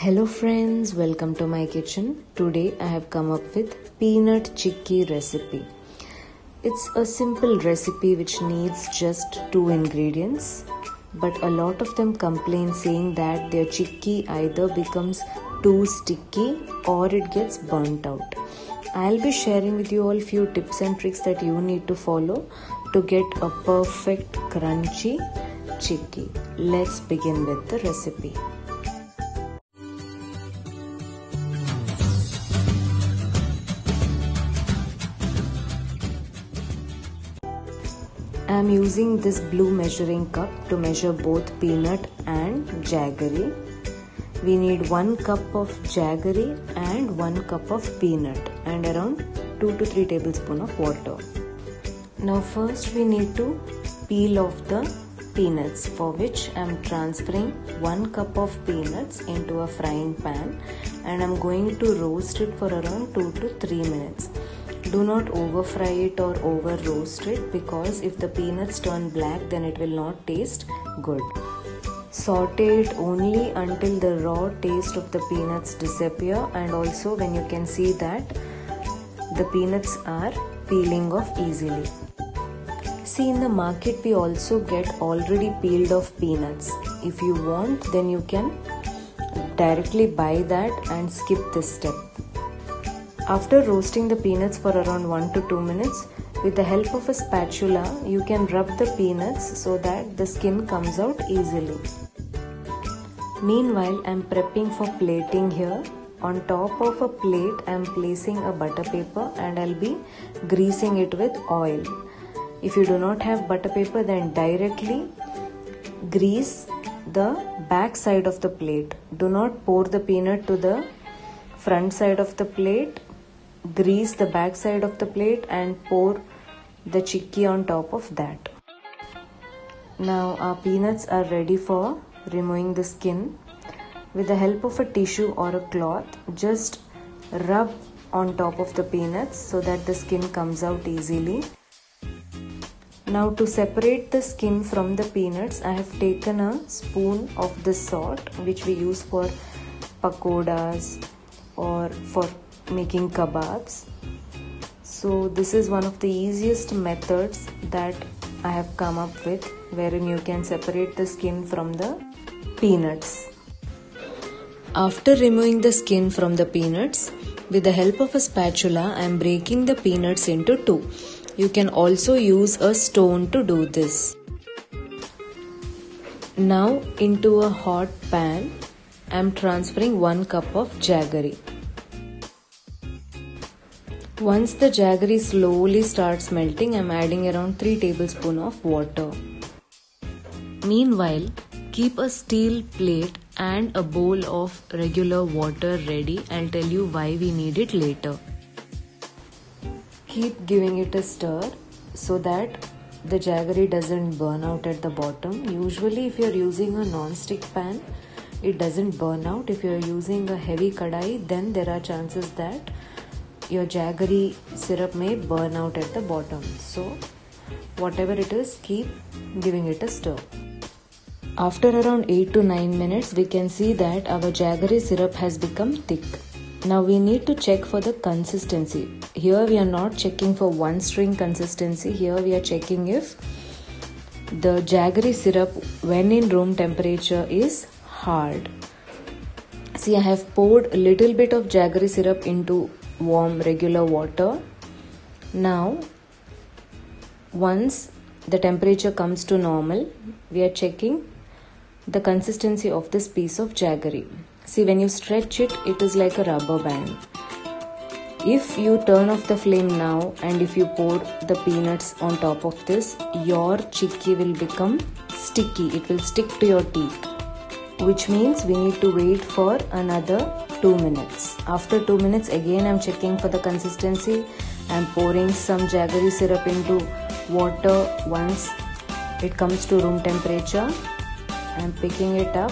Hello friends, welcome to my kitchen. Today I have come up with peanut chicky recipe. It's a simple recipe which needs just 2 ingredients, but a lot of them complain saying that their chicky either becomes too sticky or it gets burnt out. I'll be sharing with you all few tips and tricks that you need to follow to get a perfect crunchy chicky. Let's begin with the recipe. I am using this blue measuring cup to measure both peanut and jaggery. We need 1 cup of jaggery and 1 cup of peanut and around 2 to 3 tablespoons of water. Now first we need to peel off the peanuts, for which I am transferring 1 cup of peanuts into a frying pan and I am going to roast it for around 2 to 3 minutes. Do not over fry it or over roast it, because if the peanuts turn black then it will not taste good. Saute it only until the raw taste of the peanuts disappear, and also when you can see that the peanuts are peeling off easily. See, in the market we also get already peeled off peanuts. If you want, then you can directly buy that and skip this step. After roasting the peanuts for around 1 to 2 minutes, with the help of a spatula, you can rub the peanuts so that the skin comes out easily. Meanwhile, I am prepping for plating here. On top of a plate, I am placing a butter paper and I'll be greasing it with oil. If you do not have butter paper, then directly grease the back side of the plate. Do not pour the peanut to the front side of the plate. Grease the back side of the plate and pour the chicky on top of that. Now our peanuts are ready for removing the skin. With the help of a tissue or a cloth, just rub on top of the peanuts so that the skin comes out easily. Now to separate the skin from the peanuts, I have taken a spoon of the salt which we use for pakodas or for making kebabs. So this is one of the easiest methods that I have come up with, wherein you can separate the skin from the peanuts. After removing the skin from the peanuts, with the help of a spatula, I am breaking the peanuts into 2. You can also use a stone to do this. Now into a hot pan, I am transferring 1 cup of jaggery. Once the jaggery slowly starts melting, I am adding around 3 tablespoons of water. Meanwhile, keep a steel plate and a bowl of regular water ready. I'll tell you why we need it later. Keep giving it a stir so that the jaggery doesn't burn out at the bottom. Usually if you're using a non-stick pan, it doesn't burn out. If you're using a heavy kadai, then there are chances that your jaggery syrup may burn out at the bottom. So whatever it is, keep giving it a stir. After around 8 to 9 minutes, we can see that our jaggery syrup has become thick. Now we need to check for the consistency. Here we are not checking for one string consistency. Here we are checking if the jaggery syrup when in room temperature is hard. See, I have poured a little bit of jaggery syrup into warm regular water. Now once the temperature comes to normal, we are checking the consistency of this piece of jaggery. See, when you stretch it, it is like a rubber band. If you turn off the flame now and if you pour the peanuts on top of this, your chicky will become sticky. It will stick to your teeth, which means we need to wait for another 2 minutes. After 2 minutes, again I am checking for the consistency. I am pouring some jaggery syrup into water. Once it comes to room temperature, I am picking it up.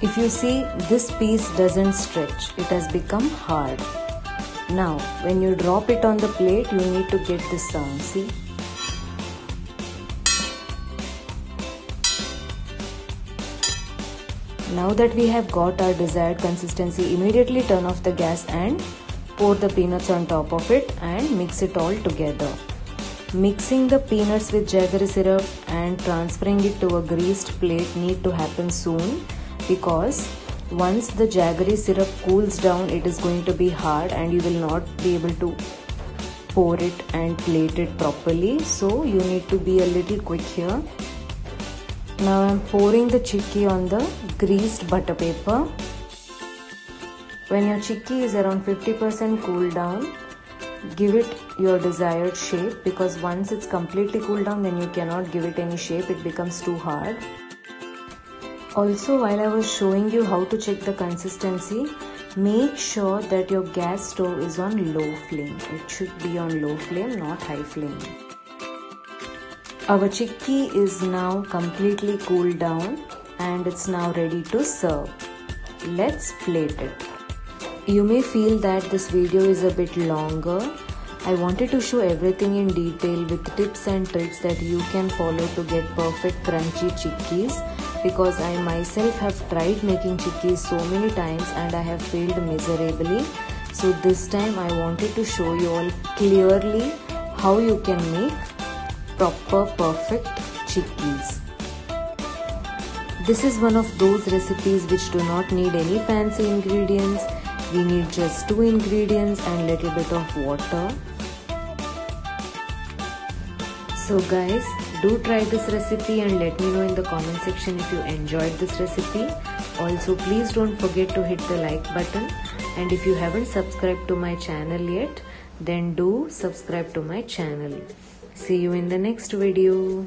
If you see, this piece doesn't stretch, it has become hard. Now when you drop it on the plate, you need to get this sound. See? Now that we have got our desired consistency, immediately turn off the gas and pour the peanuts on top of it and mix it all together. Mixing the peanuts with jaggery syrup and transferring it to a greased plate need to happen soon, because once the jaggery syrup cools down, it is going to be hard and you will not be able to pour it and plate it properly. So you need to be a little quick here. Now I am pouring the chickpea on the greased butter paper. When your chickpea is around 50% cooled down, give it your desired shape, because once it's completely cooled down, then you cannot give it any shape, it becomes too hard. Also, while I was showing you how to check the consistency, make sure that your gas stove is on low flame. It should be on low flame, not high flame. Our chickpea is now completely cooled down and it's now ready to serve. Let's plate it. You may feel that this video is a bit longer. I wanted to show everything in detail with tips and tricks that you can follow to get perfect crunchy chickpeas, because I myself have tried making chickpeas so many times and I have failed miserably. So this time I wanted to show you all clearly how you can make proper perfect chickpeas. This is one of those recipes which do not need any fancy ingredients. We need just 2 ingredients and little bit of water. So guys, do try this recipe and let me know in the comment section if you enjoyed this recipe. Also, please don't forget to hit the like button, and if you haven't subscribed to my channel yet, then do subscribe to my channel. See you in the next video.